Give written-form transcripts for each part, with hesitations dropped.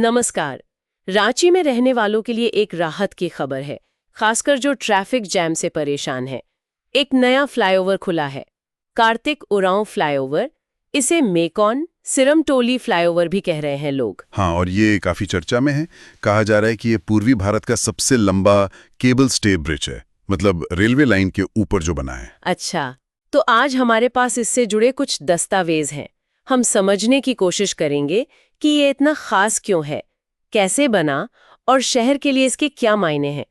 नमस्कार। रांची में रहने वालों के लिए एक राहत की खबर है, खासकर जो ट्रैफिक जैम से परेशान है। एक नया फ्लाईओवर खुला है, कार्तिक उरांव फ्लाईओवर। इसे मेकॉन सिरमटोली फ्लाईओवर भी कह रहे हैं लोग। हाँ, और ये काफी चर्चा में है। कहा जा रहा है कि ये पूर्वी भारत का सबसे लंबा केबल स्टे ब्रिज है, मतलब रेलवे लाइन के ऊपर जो बना है। अच्छा, तो आज हमारे पास इससे जुड़े कुछ दस्तावेज हैं। हम समझने की कोशिश करेंगे कि ये इतना खास क्यों है, कैसे बना और शहर के लिए इसके क्या मायने हैं।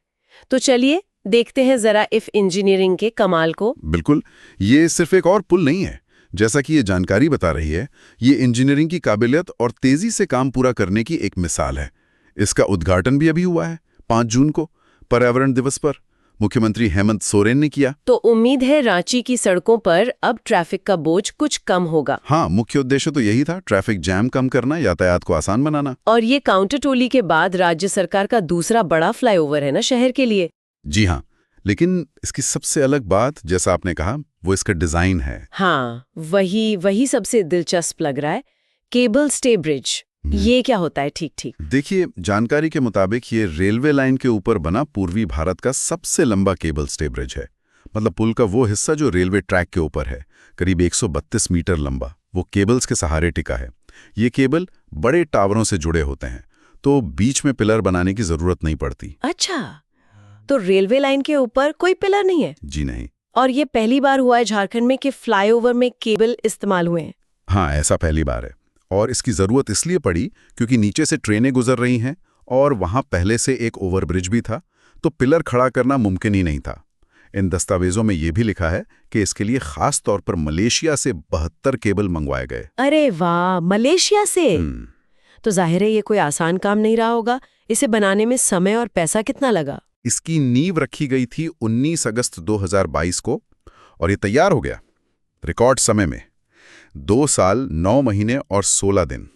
तो चलिए देखते हैं जरा इफ इंजीनियरिंग के कमाल को। बिल्कुल, ये सिर्फ एक और पुल नहीं है। जैसा कि ये जानकारी बता रही है, ये इंजीनियरिंग की काबिलियत और तेजी से काम पूरा करने की एक मिसाल है। इसका उद्घाटन भी अभी हुआ है, 5 जून को, पर्यावरण दिवस पर मुख्यमंत्री हेमंत सोरेन ने किया। तो उम्मीद है रांची की सड़कों पर अब ट्रैफिक का बोझ कुछ कम होगा। हाँ, मुख्य उद्देश्य तो यही था, ट्रैफिक जैम कम करना, यातायात को आसान बनाना। और ये काउंटरटोली के बाद राज्य सरकार का दूसरा बड़ा फ्लाईओवर है ना शहर के लिए। जी हाँ, लेकिन इसकी सबसे अलग बात, जैसा आपने कहा, वो इसका डिजाइन है। हाँ, वही सबसे दिलचस्प लग रहा है। केबल स्टे ब्रिज, ये क्या होता है? ठीक। देखिए, जानकारी के मुताबिक ये रेलवे लाइन के ऊपर बना पूर्वी भारत का सबसे लंबा केबल स्टे ब्रिज है। मतलब पुल का वो हिस्सा जो रेलवे ट्रैक के ऊपर है, करीब 132 मीटर लंबा, वो केबल्स के सहारे टिका है। ये केबल बड़े टावरों से जुड़े होते हैं, तो बीच में पिलर बनाने की जरूरत नहीं पड़ती। अच्छा, तो रेलवे लाइन के ऊपर कोई पिलर नहीं है? जी नहीं। और ये पहली बार हुआ है झारखंड में कि फ्लाईओवर में केबल इस्तेमाल हुए हैं? हाँ, ऐसा पहली बार है। और इसकी जरूरत इसलिए पड़ी क्योंकि नीचे से ट्रेनें गुजर रही हैं और वहां पहले से एक ओवरब्रिज भी था, तो पिलर खड़ा करना मुमकिन ही नहीं था। इन दस्तावेजों में यह भी लिखा है कि इसके लिए खास तौर पर मलेशिया से 72 केबल मंगवाए गए। अरे वाह, मलेशिया से! तो जाहिर है ये कोई आसान काम नहीं रहा होगा। इसे बनाने में समय और पैसा कितना लगा? इसकी नींव रखी गई थी 19 अगस्त 2022 को और ये तैयार हो गया रिकॉर्ड समय में, 2 साल 9 महीने और 16 दिन,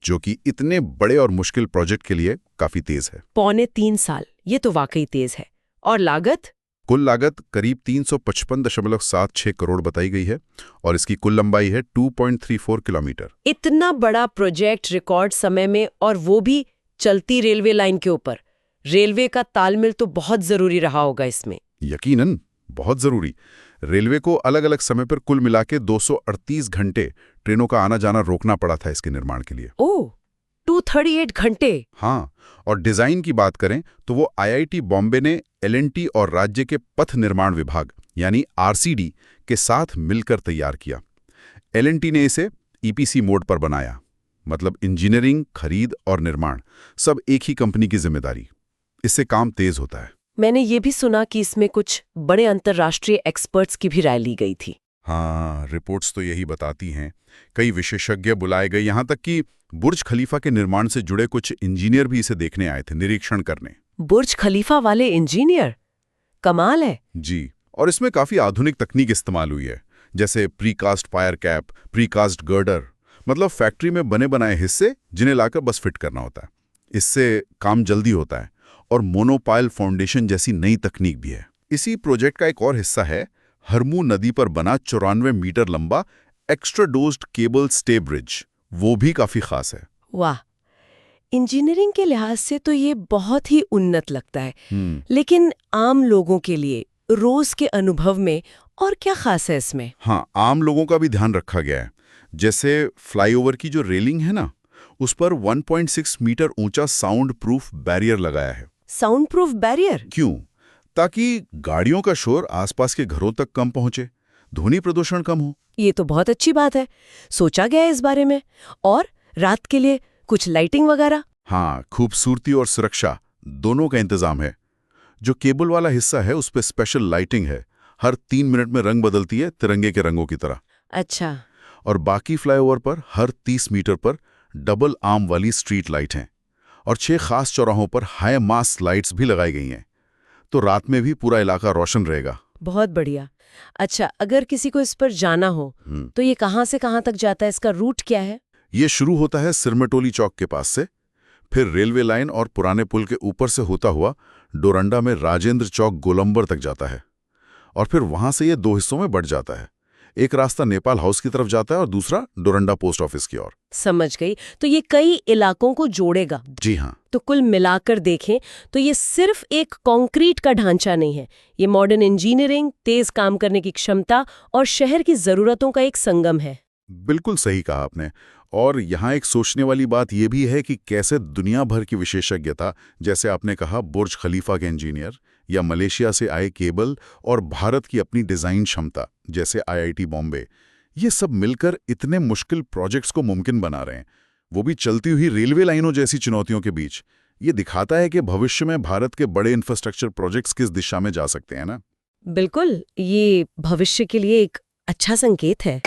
जो कि इतने बड़े और मुश्किल प्रोजेक्ट के लिए काफी तेज है। पौने 3 साल, ये तो वाकई तेज है। और लागत? कुल लागत करीब 355.76 करोड़ बताई गई है और इसकी कुल लंबाई है 2.34 किलोमीटर। इतना बड़ा प्रोजेक्ट रिकॉर्ड समय में, और वो भी चलती रेलवे लाइन के ऊपर। रेलवे का तालमेल तो बहुत जरूरी रहा होगा इसमें। यकीनन बहुत जरूरी। रेलवे को अलग अलग समय पर कुल मिला के 238 घंटे ट्रेनों का आना जाना रोकना पड़ा था इसके निर्माण के लिए। ओह, 238 घंटे! हाँ, और डिजाइन की बात करें तो वो आईआईटी बॉम्बे ने एलएनटी और राज्य के पथ निर्माण विभाग यानी आरसीडी के साथ मिलकर तैयार किया। एलएनटी ने इसे ईपीसी मोड पर बनाया, मतलब इंजीनियरिंग, खरीद और निर्माण सब एक ही कंपनी की जिम्मेदारी। इससे काम तेज होता है। मैंने ये भी सुना कि इसमें कुछ बड़े अंतर्राष्ट्रीय एक्सपर्ट्स की भी राय ली गई थी। हाँ, रिपोर्ट्स तो यही बताती हैं। कई विशेषज्ञ बुलाए गए, यहाँ तक कि बुर्ज खलीफा के निर्माण से जुड़े कुछ इंजीनियर भी इसे देखने आए थे, निरीक्षण करने। बुर्ज खलीफा वाले इंजीनियर? कमाल है। जी, और इसमें काफी आधुनिक तकनीक इस्तेमाल हुई है, जैसे precast fire cap, precast girder, मतलब फैक्ट्री में बने बनाए हिस्से जिन्हें लाकर बस फिट करना होता है। इससे काम जल्दी होता है। और मोनोपाइल फाउंडेशन जैसी नई तकनीक भी है। इसी प्रोजेक्ट का एक और हिस्सा है हरमू नदी पर बना 94 मीटर लंबा extra dozed cable stay bridge. वो भी काफी खास है। वाह, इंजीनियरिंग के लिहाज से तो ये बहुत ही उन्नत लगता है। लेकिन आम लोगों के लिए रोज के अनुभव में और क्या खास है इसमें? हाँ, आम लोगों का भी ध्यान रखा गया है। जैसे फ्लाईओवर की जो रेलिंग है ना, उस पर 1.6 मीटर ऊंचा साउंड प्रूफ बैरियर लगाया है। Sound proof barrier? क्यों? ताकि गाड़ियों का शोर आसपास के घरों तक कम पहुंचे, ध्वनि प्रदूषण कम हो। ये तो बहुत अच्छी बात है, सोचा गया है इस बारे में। और रात के लिए कुछ लाइटिंग वगैरह? हाँ, खूबसूरती और सुरक्षा दोनों का इंतजाम है। जो केबल वाला हिस्सा है उस पर स्पेशल लाइटिंग है, हर 3 मिनट में रंग बदलती है, तिरंगे के रंगों की तरह। अच्छा। और बाकी फ्लाईओवर पर हर 30 मीटर पर डबल आर्म वाली स्ट्रीट लाइट हैं और 6 खास चौराहों पर हाई मास लाइट्स भी लगाई गई हैं, तो रात में भी पूरा इलाका रोशन रहेगा। बहुत बढ़िया। अच्छा, अगर किसी को इस पर जाना हो तो ये कहाँ से कहाँ तक जाता है? इसका रूट क्या है? ये शुरू होता है सिरमटोली चौक के पास से, फिर रेलवे लाइन और पुराने पुल के ऊपर से होता हुआ डोरंडा में राजेंद्र चौक गोलंबर तक जाता है, और फिर वहां से ये 2 हिस्सों में बढ़ जाता है। एक रास्ता नेपाल हाउस की तरफ जाता है और दूसरा डोरंडा पोस्ट ऑफिस की ओर। समझ गई। तो ये कई इलाकों को जोड़ेगा। जी हाँ। तो कुल मिलाकर देखें तो ये सिर्फ एक कंक्रीट का ढांचा नहीं है, ये मॉडर्न इंजीनियरिंग, तेज काम करने की क्षमता और शहर की जरूरतों का एक संगम है। बिल्कुल सही कहा आपने। और यहाँ एक सोचने वाली बात यह भी है कि कैसे दुनिया भर की विशेषज्ञता, जैसे आपने कहा बुर्ज खलीफा के इंजीनियर या मलेशिया से आए केबल, और भारत की अपनी डिज़ाइन क्षमता जैसे आईआईटी बॉम्बे, ये सब मिलकर इतने मुश्किल प्रोजेक्ट्स को मुमकिन बना रहे हैं, वो भी चलती हुई रेलवे लाइनों जैसी चुनौतियों के बीच। ये दिखाता है कि भविष्य में भारत के बड़े इंफ्रास्ट्रक्चर प्रोजेक्ट्स किस दिशा में जा सकते हैं ना। बिल्कुल, ये भविष्य के लिए एक अच्छा संकेत है।